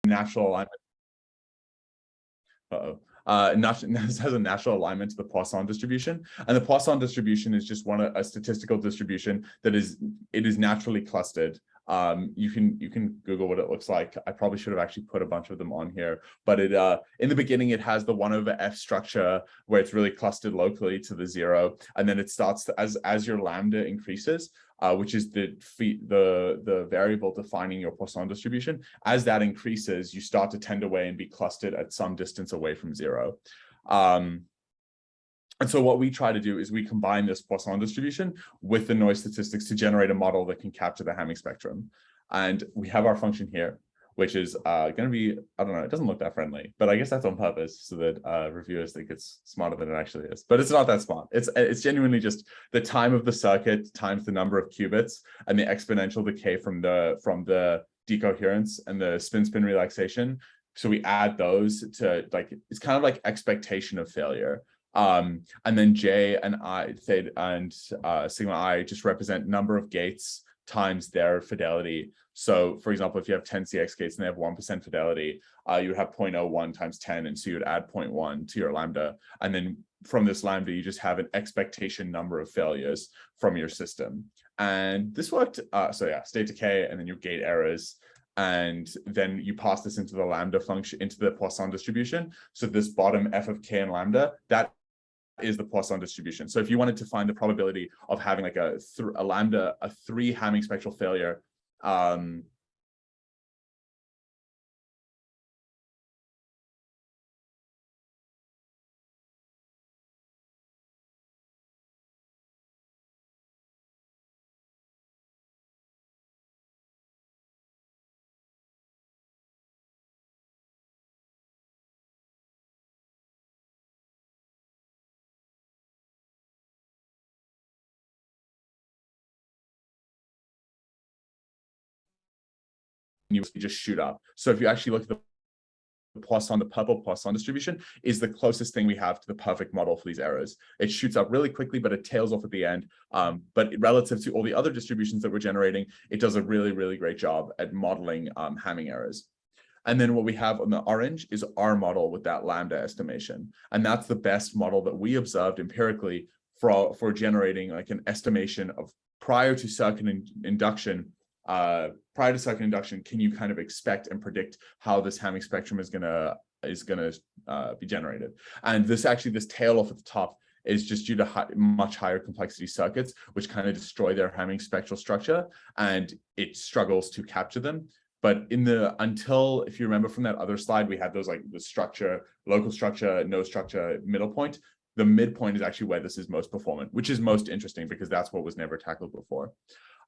natural alignment. This has a natural alignment to the Poisson distribution, and the Poisson distribution is just a statistical distribution that is naturally clustered. You can Google what it looks like. I probably should have actually put a bunch of them on here, but it in the beginning it has the 1/f structure where it's really clustered locally to the 0, and then it starts to, as your lambda increases, which is the variable defining your Poisson distribution. As that increases, you start to tend away and be clustered at some distance away from 0. And so what we try to do is we combine this Poisson distribution with the noise statistics to generate a model that can capture the Hamming spectrum. And we have our function here, which is going to be, I don't know, it doesn't look that friendly, but I guess that's on purpose so that reviewers think it's smarter than it actually is. But it's not that smart. It's genuinely just the time of the circuit times the number of qubits and the exponential decay from the decoherence and the spin-spin relaxation. So we add those to, like, it's kind of like expectation of failure. And then J and I, theta and sigma I just represent number of gates times their fidelity. So for example, if you have 10 CX gates and they have 1% fidelity, you would have 0.01 times 10. And so you would add 0.1 to your lambda. And then from this lambda, you just have an expectation number of failures from your system. And this worked. So yeah, state decay and then your gate errors. And then you pass this into the lambda function, into the Poisson distribution. So this bottom f of k and lambda, that is the Poisson distribution. So if you wanted to find the probability of having like a 3 Hamming spectral failure, you just shoot up. So if you actually look at the Poisson, the purple Poisson distribution is the closest thing we have to the perfect model for these errors. It shoots up really quickly, but it tails off at the end. But relative to all the other distributions that we're generating, it does a really, really great job at modeling Hamming errors. And then what we have on the orange is our model with that lambda estimation. And that's the best model that we observed empirically for generating like an estimation of prior to circuit induction. Prior to circuit induction, can you kind of expect and predict how this Hamming spectrum is gonna be generated? And this tail off at the top is just due to much higher complexity circuits, which kind of destroy their Hamming spectral structure, and it struggles to capture them. But until, if you remember from that other slide, we had those like the structure, local structure, no structure, middle point. The midpoint is actually where this is most performant, which is most interesting because that's what was never tackled before.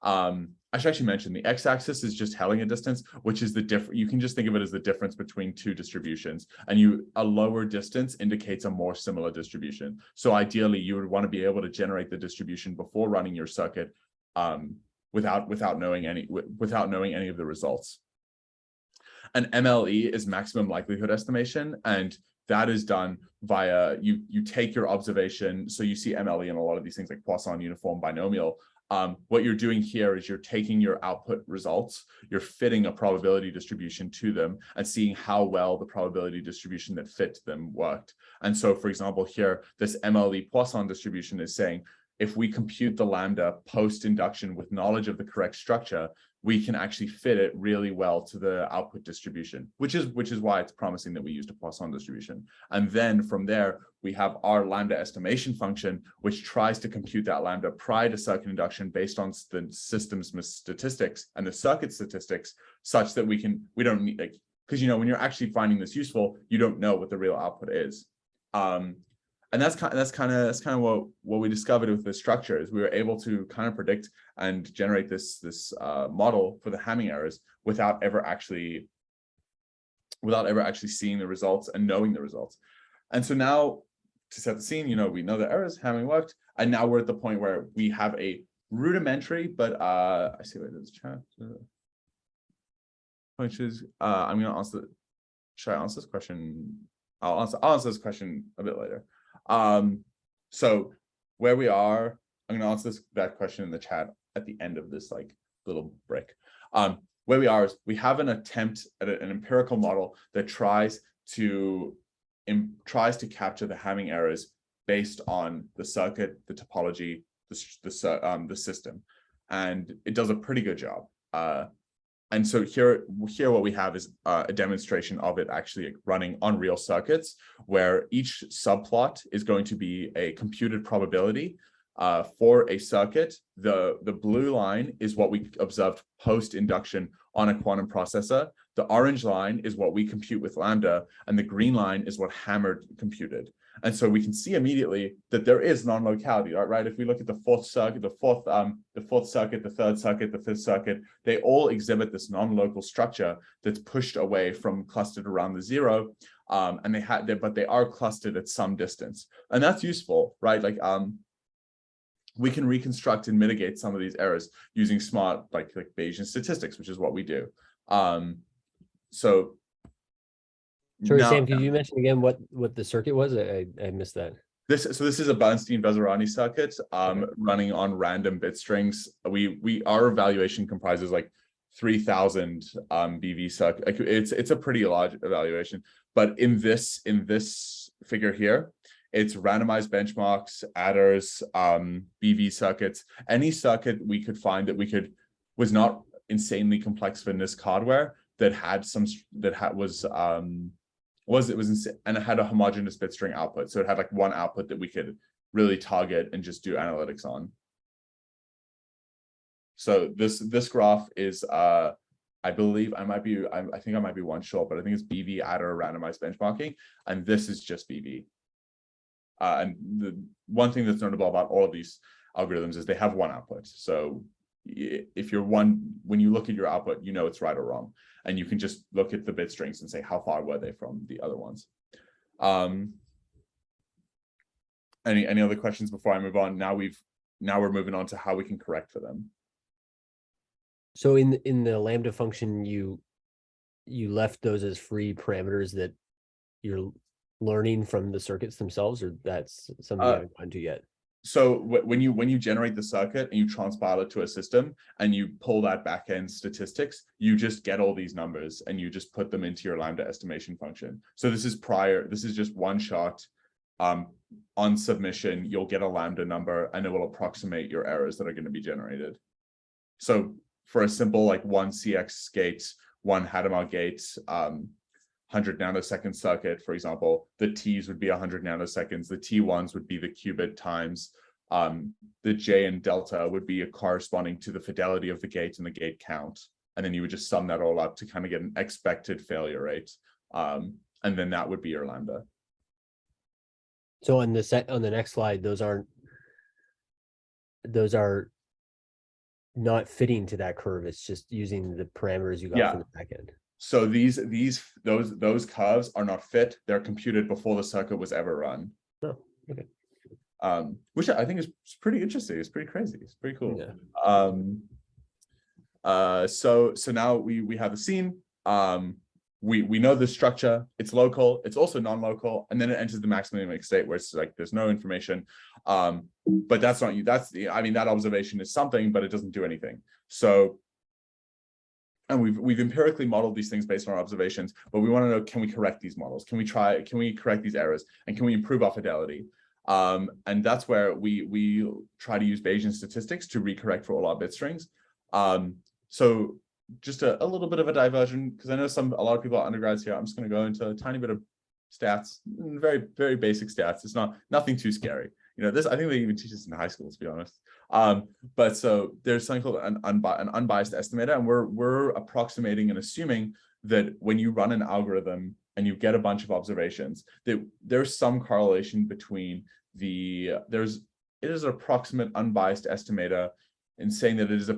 I should actually mention the x-axis is just Hellinger distance, which is the difference. You can just think of it as the difference between two distributions, and a lower distance indicates a more similar distribution. So ideally, you would want to be able to generate the distribution before running your circuit, without knowing any of the results. And MLE is maximum likelihood estimation, and that is done via you take your observation. So you see MLE in a lot of these things like Poisson uniform binomial. What you're doing here is you're taking your output results, you're fitting a probability distribution to them and seeing how well the probability distribution that fit them worked. And so, for example, here, this MLE Poisson distribution is saying, if we compute the lambda post-induction with knowledge of the correct structure, we can actually fit it really well to the output distribution, which is why it's promising that we used a Poisson distribution. And then from there, we have our lambda estimation function, which tries to compute that lambda prior to circuit induction based on the system's statistics and the circuit statistics, such that we don't need, like, because when you're actually finding this useful, you don't know what the real output is. And that's kind of what we discovered with this structure, is we were able to kind of predict and generate this model for the Hamming errors without ever actually seeing the results and knowing the results. And so now, to set the scene, we know the errors, Hamming worked, and now we're at the point where we have a rudimentary, but I see where there's chat, which is I'm going to answer. Should I answer this question? I'll answer this question a bit later. So where we are, I'm going to answer that question in the chat at the end of this like little break. where we are is we have an attempt at an empirical model that tries to capture the Hamming errors based on the circuit, the topology, the system, and it does a pretty good job. And so here what we have is a demonstration of it actually running on real circuits, where each subplot is going to be a computed probability for a circuit. The blue line is what we observed post-induction on a quantum processor. The orange line is what we compute with Lambda, and the green line is what Hammer computed. And so we can see immediately that there is non-locality, right? If we look at the fourth circuit, the fourth circuit, the third circuit, the fifth circuit, they all exhibit this non-local structure that's pushed away from clustered around the zero, but they are clustered at some distance, and that's useful, right? Like we can reconstruct and mitigate some of these errors using smart like Bayesian statistics, which is what we do. Sorry, Sam, could you mention again what the circuit was? I missed that. This is a Bernstein Vazirani circuit running on random bit strings. Our evaluation comprises like 3,000 BV circuit. Like it's a pretty large evaluation, but in this figure here, it's randomized benchmarks, adders, BV circuits, any circuit we could find that was not insanely complex for NISC hardware that had and it had a homogeneous bit string output. So it had like one output that we could really target and just do analytics on. So this graph is I think I might be one short, but I think it's BV adder randomized benchmarking, and this is just BV. And the one thing that's notable about all of these algorithms is they have one output. So if when you look at your output, you know it's right or wrong, and you can just look at the bit strings and say how far were they from the other ones. Any other questions before I move on? Now we're moving on to how we can correct for them. So in the Lambda function, you left those as free parameters that you're learning from the circuits themselves, or that's something you haven't gone to yet? So when you generate the circuit and you transpile it to a system and you pull that backend statistics, you just get all these numbers and you just put them into your Lambda estimation function. So this is just one shot. On submission, you'll get a Lambda number and it will approximate your errors that are going to be generated. So for a simple like one CX gate, one Hadamard gate, 100 nanosecond circuit, for example, the T's would be 100 nanoseconds. The T1s would be the qubit times. The J and delta would be corresponding to the fidelity of the gate and the gate count. And then you would just sum that all up to kind of get an expected failure rate. And then that would be your Lambda. So on the next slide, those are not fitting to that curve. It's just using the parameters you got from the backend. So those curves are not fit. They're computed before the circuit was ever run. Oh, okay. Which I think is pretty interesting. It's pretty crazy. It's pretty cool. Yeah. So now we have the scene. We know the structure. It's local. It's also non-local, and then it enters the maximum dynamic state where it's like there's no information. But that's not you. That observation is something, but it doesn't do anything. So. And we've empirically modeled these things based on our observations, but we want to know, can we correct these models? Can we correct these errors? And can we improve our fidelity? And that's where we try to use Bayesian statistics to recorrect for all our bit strings. So just a little bit of a diversion, because I know a lot of people are undergrads here. I'm just going to go into a tiny bit of stats, very, very basic stats. It's nothing too scary. I think they even teach this in high school, to be honest. But so there's something called an unbiased estimator, and we're approximating and assuming that when you run an algorithm and you get a bunch of observations, that there's some correlation between it is an approximate unbiased estimator in saying that it is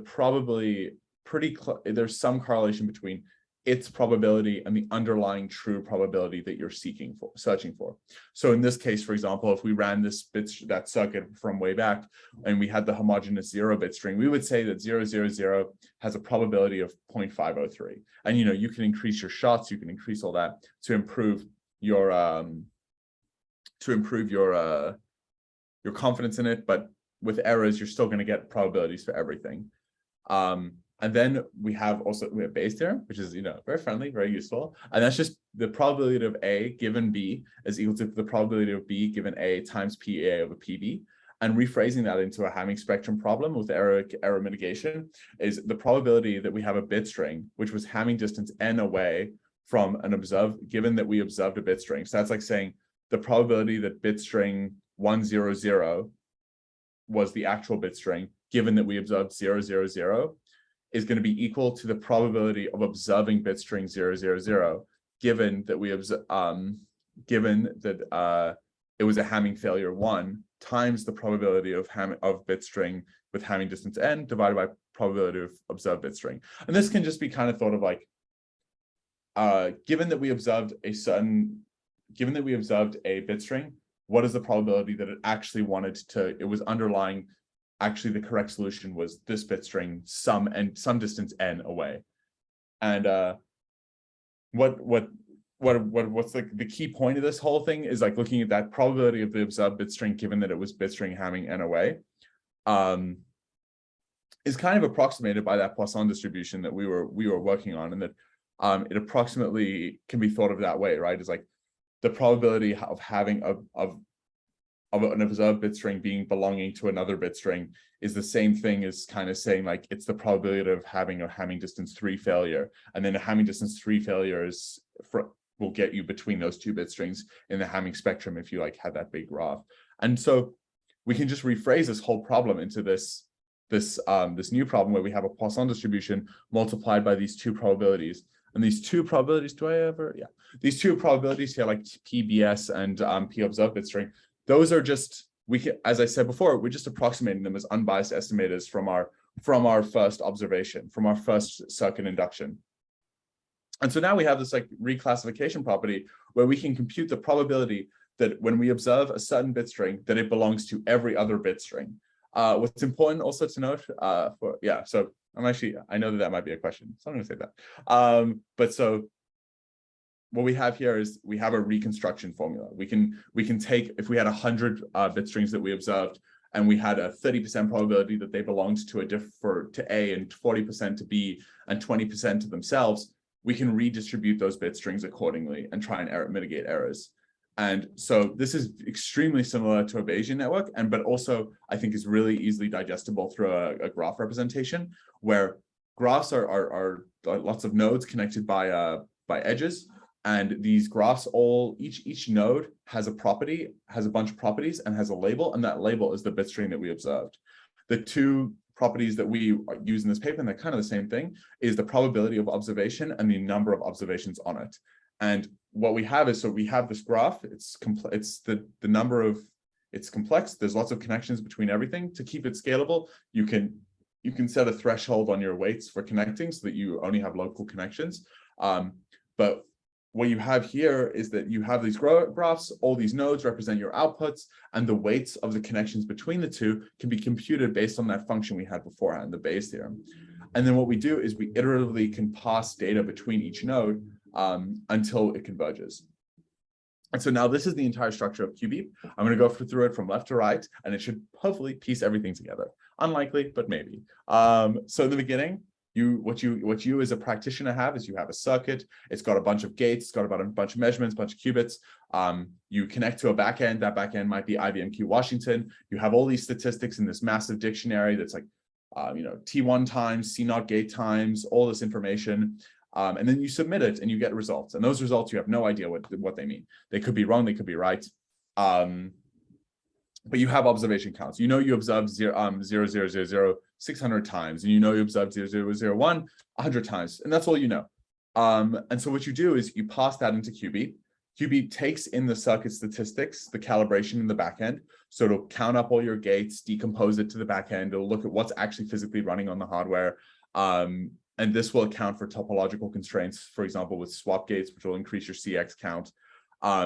there's some correlation between its probability and the underlying true probability that you're searching for. So in this case, for example, if we ran that circuit from way back and we had the homogeneous 0-bit string, we would say that 000 has a probability of 0.503. And you can increase your shots, you can increase all that to improve your confidence in it, but with errors, you're still going to get probabilities for everything. And then we have Bayes theorem, which is, very friendly, very useful. And that's just the probability of A given B is equal to the probability of B given A times PA over PB. And rephrasing that into a Hamming spectrum problem with error mitigation is the probability that we have a bit string, which was Hamming distance n away from an given that we observed a bit string. So that's like saying the probability that bit string 100 was the actual bit string, given that we observed 000, is going to be equal to the probability of observing bit string 000, given that it was a Hamming failure 1 times the probability of bit string with Hamming distance n divided by probability of observed bit string. And this can just be kind of thought of like, given that we observed a bit string, what is the probability that it actually it was underlying, actually the correct solution was this bit string some distance n away. And what's the key point of this whole thing is like looking at that probability of the observed bit string given that it was bit string Hamming n away, is kind of approximated by that Poisson distribution that we were working on, and that it approximately can be thought of that way, right? It's like the probability of having an observed bit string belonging to another bit string is the same thing as kind of saying like it's the probability of having a Hamming distance 3 failure, and then a Hamming distance 3 failure will get you between those two bit strings in the Hamming spectrum if you like had that big graph. And so we can just rephrase this whole problem into this new problem where we have a Poisson distribution multiplied by these two probabilities. And these two probabilities, these two probabilities here, like PBS and P observed bit string, those are just, as I said before, we're just approximating them as unbiased estimators from our first observation, from our first circuit induction. And so now we have this like reclassification property where we can compute the probability that when we observe a certain bit string, that it belongs to every other bit string. What's important also to note, so I know that might be a question, so I'm going to say that. But so what we have here is we have a reconstruction formula. We can take, if we had 100 bit strings that we observed, and we had a 30% probability that they belonged to A and 40% to B and 20% to themselves, we can redistribute those bit strings accordingly and try and mitigate errors. And so this is extremely similar to a Bayesian network, but also I think is really easily digestible through a graph representation, where graphs are lots of nodes connected by edges, and these graphs each node has a bunch of properties and has a label, and that label is the bit string that we observed. The two properties that we use in this paper, and they're kind of the same thing, is the probability of observation and the number of observations on it. And what we have is, so we have this graph, it's complex, there's lots of connections between everything. To keep it scalable, you can set a threshold on your weights for connecting so that you only have local connections. But what you have here is that you have these graphs, all these nodes represent your outputs, and the weights of the connections between the two can be computed based on that function we had beforehand, the Bayes theorem. And then what we do is we iteratively can pass data between each node until it converges. And so now this is the entire structure of QBeep. I'm going to go through it from left to right, and it should hopefully piece everything together. Unlikely, but maybe. So in the beginning, what you as a practitioner have is you have a circuit. It's got a bunch of gates. It's got about a bunch of measurements, a bunch of qubits. You connect to a backend. That backend might be IBMQ Washington. You have all these statistics in this massive dictionary that's like, T1 times, C0 gate times, all this information. And then you submit it and you get results. And those results, you have no idea what they mean. They could be wrong, they could be right. But you have observation counts. You observed 0000 600 times, and you observed 0001 100 times, and that's all you know. And so what you do is you pass that into QBeep. QBeep takes in the circuit statistics, the calibration in the backend. So it'll count up all your gates, decompose it to the backend. It'll look at what's actually physically running on the hardware. And this will account for topological constraints, for example, with swap gates, which will increase your CX count.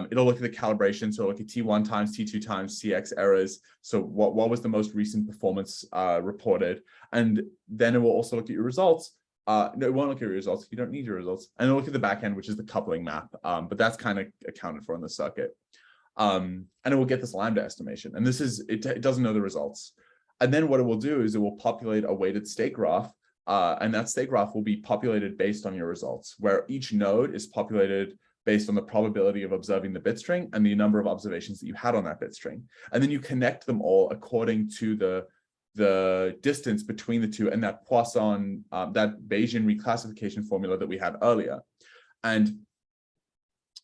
It'll look at the calibration, so look at T1 times, T2 times, CX errors. So what was the most recent performance reported? And then it will also look at your results. No, it won't look at your results. You don't need your results. And it'll look at the backend, which is the coupling map. But that's kind of accounted for in the circuit. And it will get this lambda estimation. And this is, it doesn't know the results. And then what it will do is it will populate a weighted state graph And that state graph will be populated based on your results, where each node is populated based on the probability of observing the bit string and the number of observations that you had on that bit string. And then you connect them all according to the distance between the two and that Poisson, that Bayesian reclassification formula that we had earlier. And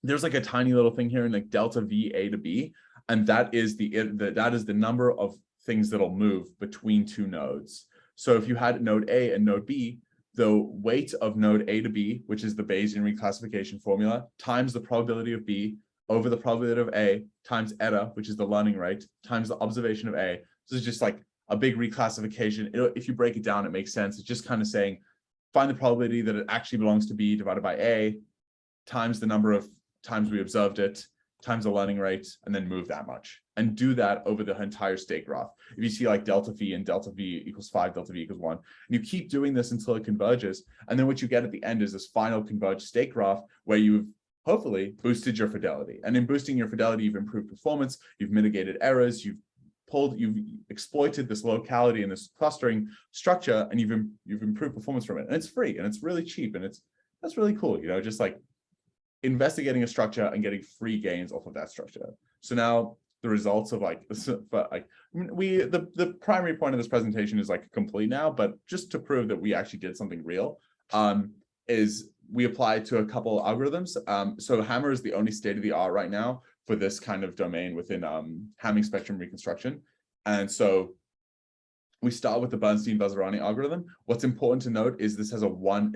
there's like a tiny little thing here in like delta V A to B, and that is the number of things that'll move between two nodes. So if you had node A and node B, the weight of node A to B, which is the Bayesian reclassification formula, times the probability of B over the probability of A times eta, which is the learning rate, times the observation of A. So it's just like a big reclassification. If you break it down, it makes sense. It's just kind of saying, find the probability that it actually belongs to B divided by A, times the number of times we observed it, times the learning rate, and then move that much. And do that over the entire state graph. If you see like delta V and delta V equals 5, delta V equals 1, and you keep doing this until it converges, and then what you get at the end is this final converged state graph where you've hopefully boosted your fidelity. And in boosting your fidelity, you've improved performance, you've mitigated errors, you've exploited this locality and this clustering structure, and you've improved performance from it. And it's free and it's really cheap, and that's really cool, you know, just like investigating a structure and getting free gains off of that structure. So now the results of like, but like the primary point of this presentation is like complete now, but just to prove that we actually did something real, is we applied to a couple algorithms. So Hammer is the only state of the art right now for this kind of domain within Hamming spectrum reconstruction. And so we start with the Bernstein Vazirani algorithm. What's important to note is this has one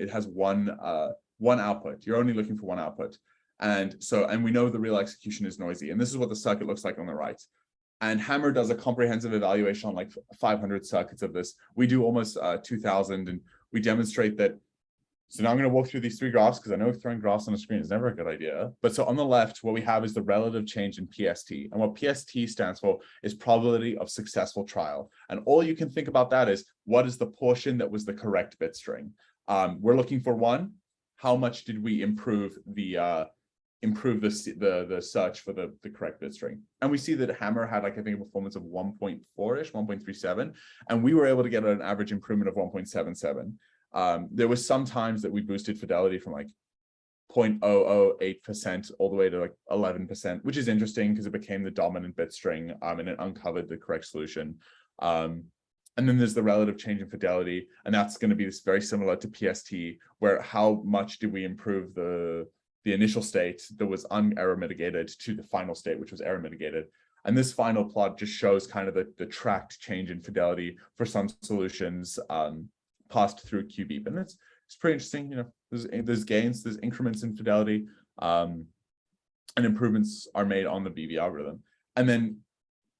output. You're only looking for one output. And we know the real execution is noisy. And this is what the circuit looks like on the right. And Hammer does a comprehensive evaluation on like 500 circuits of this. We do almost 2000, and we demonstrate that. So now I'm going to walk through these three graphs because I know throwing graphs on a screen is never a good idea. But so on the left, what we have is the relative change in PST. And what PST stands for is probability of successful trial. And all you can think about that is, what is the portion that was the correct bit string? We're looking for one. How much did we improve the search for the correct bit string? And we see that Hammer had like, I think, a performance of 1.4-ish, 1.37, and we were able to get an average improvement of 1.77. There was some times that we boosted fidelity from like 0.008% all the way to like 11%, which is interesting because it became the dominant bit string, and it uncovered the correct solution. And then there's the relative change in fidelity, and that's going to be very similar to PST, where how much did we improve the initial state that was error mitigated to the final state, which was error mitigated. And this final plot just shows kind of the tracked change in fidelity for some solutions passed through QBeep. And it's pretty interesting. You know, there's gains, there's increments in fidelity, and improvements are made on the BV algorithm. And then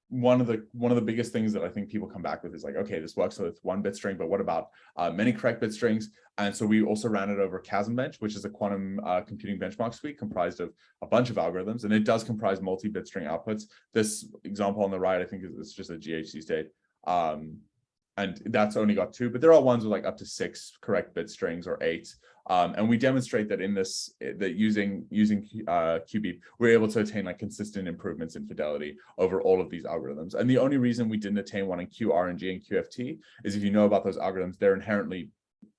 one of the biggest things that I think people come back with is like, okay, this works with one bit string, but what about many correct bit strings? And so we also ran it over QASMBench, which is a quantum computing benchmark suite comprised of a bunch of algorithms, and it does comprise multi-bit string outputs. This example on the right, I think, is just a GHZ state. And that's only got 2, but there are ones with like up to 6 correct bit strings or 8. And we demonstrate that in this, that using QBeep, we're able to attain like consistent improvements in fidelity over all of these algorithms. And the only reason we didn't attain one in QRNG and QFT is, if you know about those algorithms, they're inherently,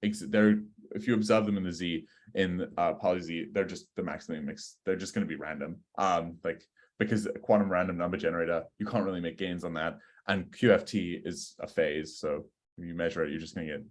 if you observe them in the Z, in poly Z, they're just the maximum mix. They're just going to be random. Like, because a quantum random number generator, you can't really make gains on that. And QFT is a phase, so if you measure it, you're just going to get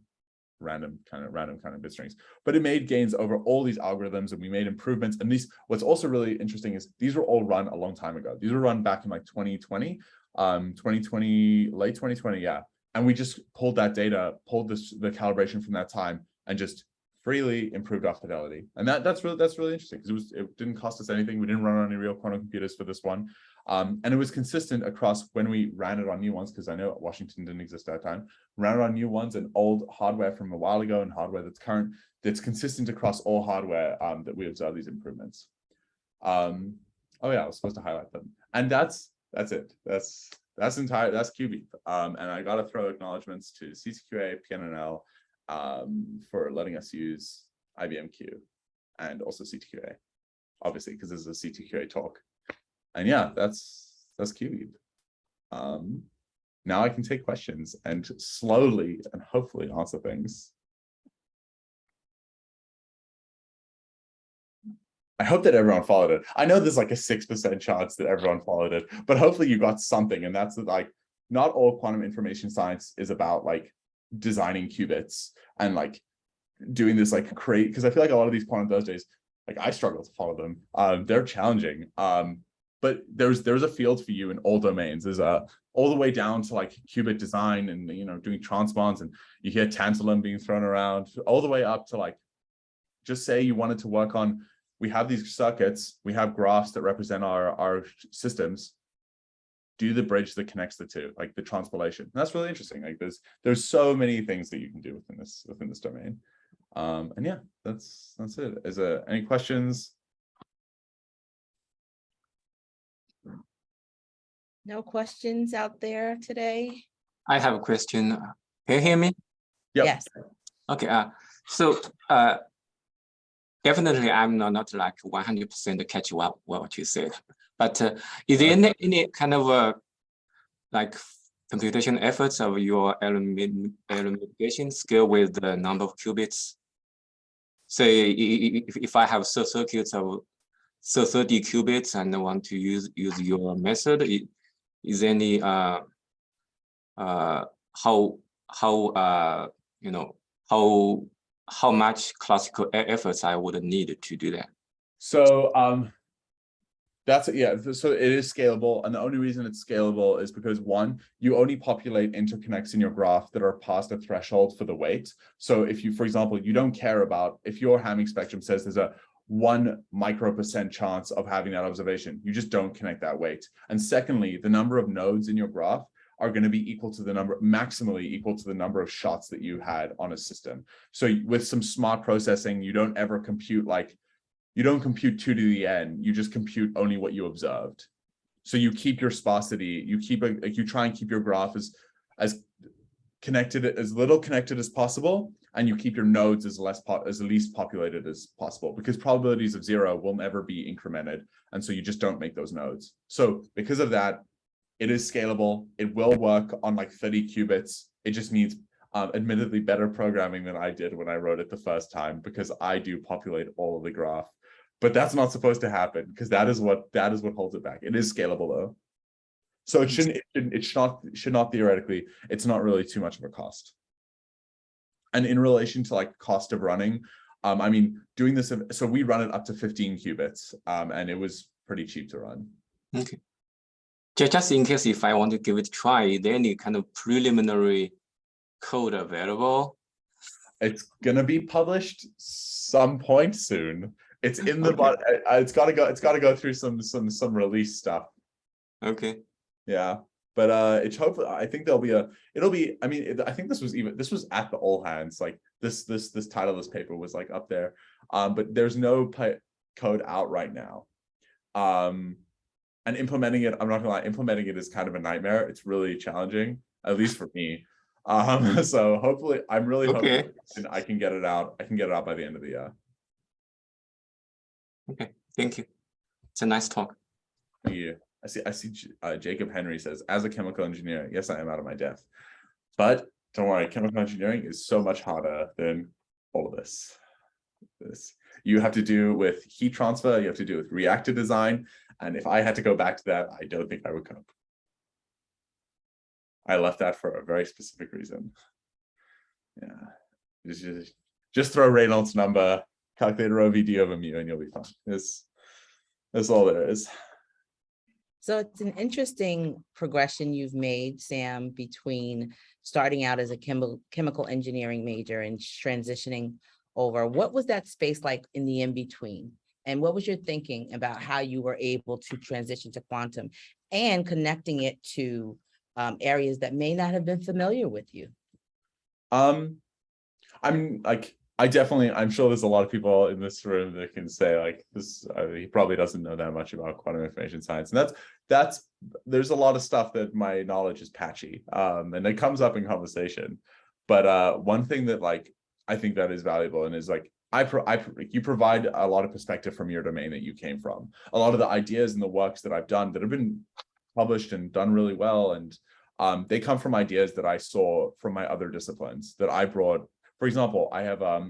random kind of bit strings. But it made gains over all these algorithms, and we made improvements. And these, what's also really interesting is these were all run a long time ago. These were run back in like 2020, late 2020, yeah. And we just pulled that data, pulled the calibration from that time, and just freely improved our fidelity. And that's really interesting, because it didn't cost us anything. We didn't run on any real quantum computers for this one. And it was consistent across when we ran it on new ones, because I know Washington didn't exist at that time. Ran it on new ones and old hardware from a while ago and hardware that's current, that's consistent across all hardware that we observe these improvements. Oh yeah, I was supposed to highlight them. And that's it. That's QBeep. And I got to throw acknowledgements to C2QA, PNNL, for letting us use IBMQ, and also C2QA, obviously, because this is a C2QA talk. And yeah, that's QBeep. Now I can take questions and slowly and hopefully answer things. I hope that everyone followed it. I know there's like a 6% chance that everyone followed it, but hopefully you got something. And that's like, not all quantum information science is about like designing qubits and like doing this like create, because I feel like a lot of these quantum Thursdays, like I struggle to follow them. They're challenging. But there's a field for you in all domains. There's all the way down to like qubit design and doing transponds, and you hear tantalum being thrown around, all the way up to like, just say you wanted to work on, we have these circuits, we have graphs that represent our systems. Do the bridge that connects the two, like the transpilation. And that's really interesting. Like there's so many things that you can do within this domain. And yeah, that's it. Is there any questions? No questions out there today? I have a question. Can you hear me? Yep. Yes. Okay. So definitely, I'm not like 100% catch up what you said. But is there any kind of like computation efforts of your error mitigation skill with the number of qubits? Say if I have circuits of 30 qubits and I want to use your method, is any how much classical efforts I would need to do that? So that's yeah. So it is scalable, and the only reason it's scalable is because one, you only populate interconnects in your graph that are past a threshold for the weight. So if you, for example, you don't care about if your Hamming spectrum says there's a 1 micro% chance of having that observation, you just don't connect that weight. And secondly, the number of nodes in your graph are going to be equal to the number, maximally equal to the number of shots that you had on a system. So with some smart processing, you don't ever compute like, you don't compute 2 to the n, you just compute only what you observed. So you keep your sparsity, you try and keep your graph as connected, as little connected as possible, and you keep your nodes as least populated as possible, because probabilities of 0 will never be incremented, and so you just don't make those nodes. So because of that, it is scalable. It will work on like 30 qubits. It just needs admittedly better programming than I did when I wrote it the first time, because I do populate all of the graph. But that's not supposed to happen, because that is what holds it back. It is scalable though. So it should not theoretically, it's not really too much of a cost. And in relation to like cost of running, I mean, doing this, so we run it up to 15 qubits, and it was pretty cheap to run. Okay. Just in case if I want to give it a try, is there any kind of preliminary code available? It's gonna be published some point soon. It's in the it's gotta go through some release stuff. Okay. Yeah, but it's hopefully, I think there'll be I mean, I think this was at the all hands, like this title of this paper was like up there, but there's no code out right now. And implementing it, I'm not gonna lie, implementing it is kind of a nightmare. It's really challenging, at least for me. So hopefully, I'm really hoping I can get it out. I can get it out by the end of the year. Okay, thank you. It's a nice talk. Thank you. I see Jacob Henry says, as a chemical engineer, yes, I am out of my depth. But don't worry, chemical engineering is so much harder than all of this. You have to do with heat transfer, you have to do with reactor design. And if I had to go back to that, I don't think I would cope. I left that for a very specific reason. Yeah, just throw Reynolds number, calculate rho VD over mu, and you'll be fine. That's all there is. So it's an interesting progression you've made, Sam, between starting out as a chemical engineering major and transitioning over. What was that space like in the in-between? And what was your thinking about how you were able to transition to quantum and connecting it to areas that may not have been familiar with you? I'm like, I'm sure there's a lot of people in this room that can say like this, he probably doesn't know that much about quantum information science. And there's a lot of stuff that my knowledge is patchy, and it comes up in conversation. But one thing that like, I think that is valuable and is like, you provide a lot of perspective from your domain that you came from. A lot of the ideas and the works that I've done that have been published and done really well, and they come from ideas that I saw from my other disciplines that I brought. For example, I have a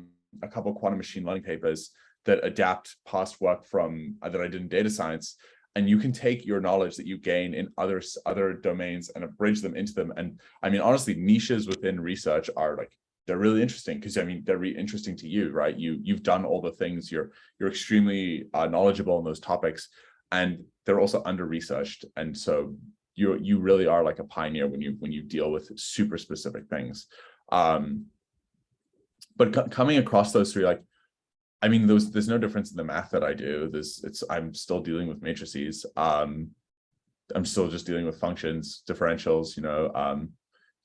couple of quantum machine learning papers that adapt past work from that I did in data science. And you can take your knowledge that you gain in other domains and abridge them into them. And I mean, honestly, niches within research are like, they're really interesting because I mean, they're really interesting to you, right? You've done all the things, you're extremely knowledgeable in those topics, and they're also under-researched. And so you really are like a pioneer when you deal with super specific things. But coming across those three, like, I mean, there's no difference in the math that I do. I'm still dealing with matrices. I'm still just dealing with functions, differentials, you know,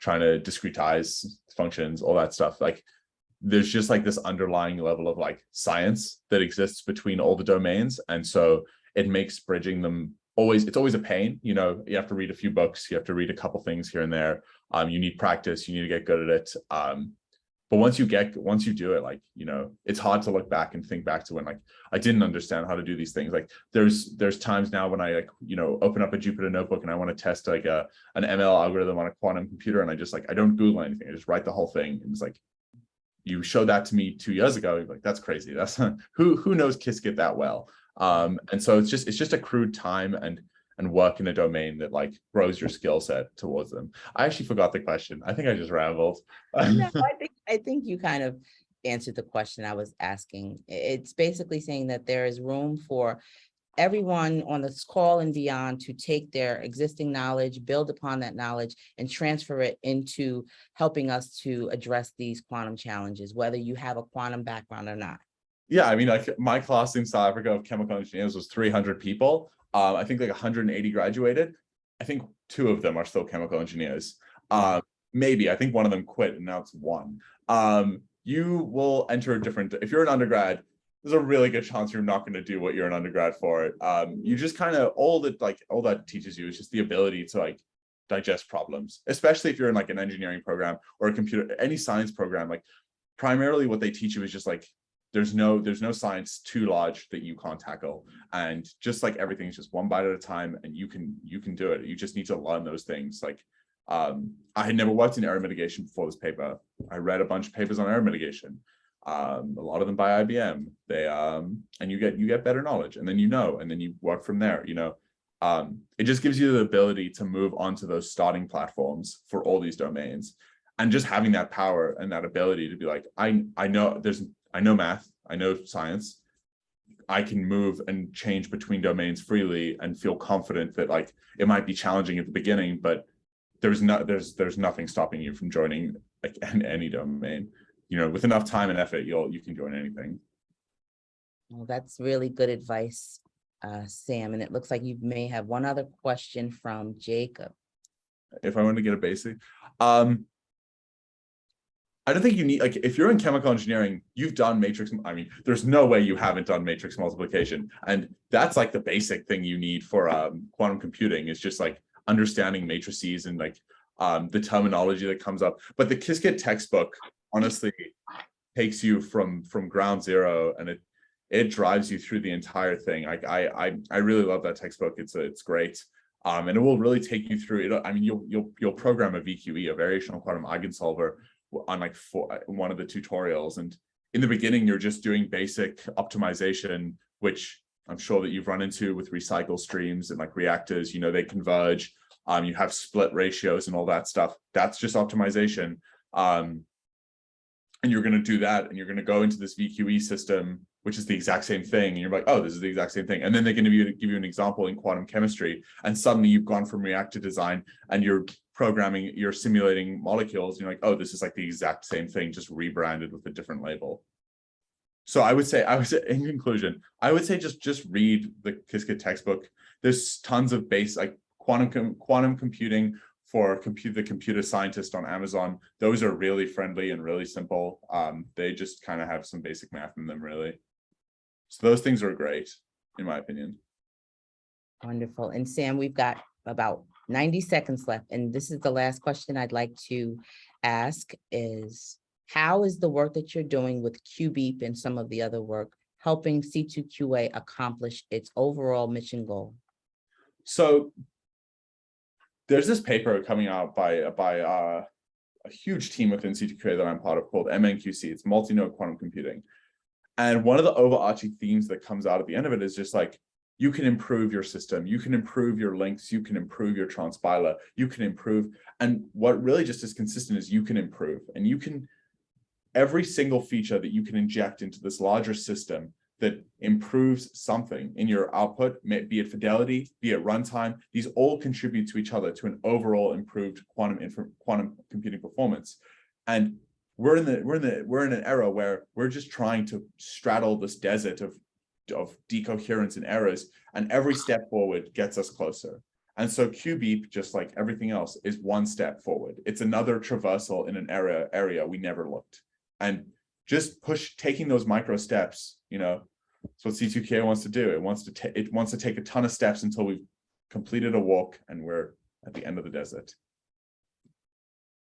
trying to discretize functions, all that stuff. Like, there's just like this underlying level of like science that exists between all the domains. And so it makes bridging them it's always a pain. You know, you have to read a few books, you have to read a couple things here and there. You need practice, you need to get good at it. But once you do it, like, you know, it's hard to look back and think back to when like I didn't understand how to do these things. Like there's times now when I, like, you know, open up a Jupyter notebook and I want to test like an ML algorithm on a quantum computer, and I just like, I don't Google anything, I just write the whole thing. And it's like, you showed that to me 2 years ago, you're like, that's crazy. That's who knows Qiskit that well. And so it's just accrued time and work in a domain that like grows your skill set towards them. I actually forgot the question. I think I just rambled. No, I think you kind of answered the question I was asking. It's basically saying that there is room for everyone on this call and beyond to take their existing knowledge, build upon that knowledge, and transfer it into helping us to address these quantum challenges, whether you have a quantum background or not. Yeah, I mean, like my class in South Africa of chemical engineers was 300 people. I think like 180 graduated. I think 2 of them are still chemical engineers. Maybe, I think one of them quit and now it's 1. You will enter a different, if you're an undergrad, there's a really good chance you're not going to do what you're an undergrad for. You just kind of, all that teaches you is just the ability to like digest problems, especially if you're in like an engineering program or a computer, any science program. Like primarily what they teach you is just like, there's no science too large that you can't tackle, and just like everything's just one bite at a time, and you can do it. You just need to learn those things. Like I had never worked in error mitigation before this paper. I read a bunch of papers on error mitigation, a lot of them by IBM. They and you get better knowledge, and then and then you work from there. You know, it just gives you the ability to move onto those starting platforms for all these domains, and just having that power and that ability to be like, I know math, I know science, I can move and change between domains freely and feel confident that like it might be challenging at the beginning, but there's nothing stopping you from joining like any domain. You know, with enough time and effort, you can join anything. Well, that's really good advice, Sam. And it looks like you may have one other question from Jacob. If I want to get a basic, I don't think you need, like, if you're in chemical engineering, you've done matrix. I mean, there's no way you haven't done matrix multiplication. And that's like the basic thing you need for quantum computing, is just like understanding matrices and like the terminology that comes up. But the Qiskit textbook honestly takes you from ground zero, and it drives you through the entire thing. I really love that textbook. It's great. And it will really take you through it. I mean, you'll program a VQE, a variational quantum eigensolver, on like one of the tutorials, and in the beginning you're just doing basic optimization, which I'm sure that you've run into with recycle streams and like reactors. You know, they converge, you have split ratios and all that stuff. That's just optimization, and you're going to do that, and you're going to go into this VQE system, which is the exact same thing, and you're like, oh, this is the exact same thing. And then they're going to give you an example in quantum chemistry, and suddenly you've gone from reactor design and you're simulating molecules, and you're like, oh, this is like the exact same thing, just rebranded with a different label. So I would say in conclusion, I would say just read the Qiskit textbook. There's tons of like quantum computing for the computer scientist on Amazon. Those are really friendly and really simple. They just kind of have some basic math in them, really. So those things are great, in my opinion. Wonderful. And Sam, we've got about 90 seconds left. And this is the last question I'd like to ask is, how is the work that you're doing with qbeep and some of the other work helping C2QA accomplish its overall mission goal? So there's this paper coming out by a huge team within C2QA that I'm part of called MNQC. It's multi-node quantum computing. And one of the overarching themes that comes out at the end of it is just like, you can improve your system, you can improve your links, you can improve your transpiler, you can improve. And what really just is consistent is you can improve, and you can, every single feature that you can inject into this larger system that improves something in your output, be it fidelity, be it runtime, these all contribute to each other to an overall improved quantum computing performance. And we're in an era where we're just trying to straddle this desert of decoherence and errors, and every step forward gets us closer. And so QBeep, just like everything else, is one step forward. It's another traversal in an area we never looked. And just taking those micro steps, you know, that's what C2QA wants to do. It wants to take a ton of steps until we've completed a walk and we're at the end of the desert.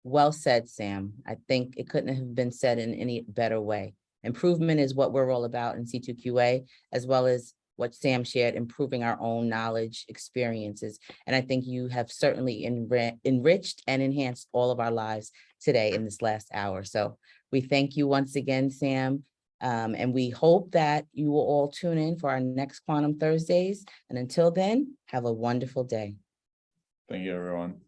Well said, Sam. I think it couldn't have been said in any better way. Improvement is what we're all about in C2QA, as well as what Sam shared, improving our own knowledge, experiences. And I think you have certainly enriched and enhanced all of our lives today in this last hour. So we thank you once again, Sam. And we hope that you will all tune in for our next Quantum Thursdays. And until then, have a wonderful day. Thank you, everyone.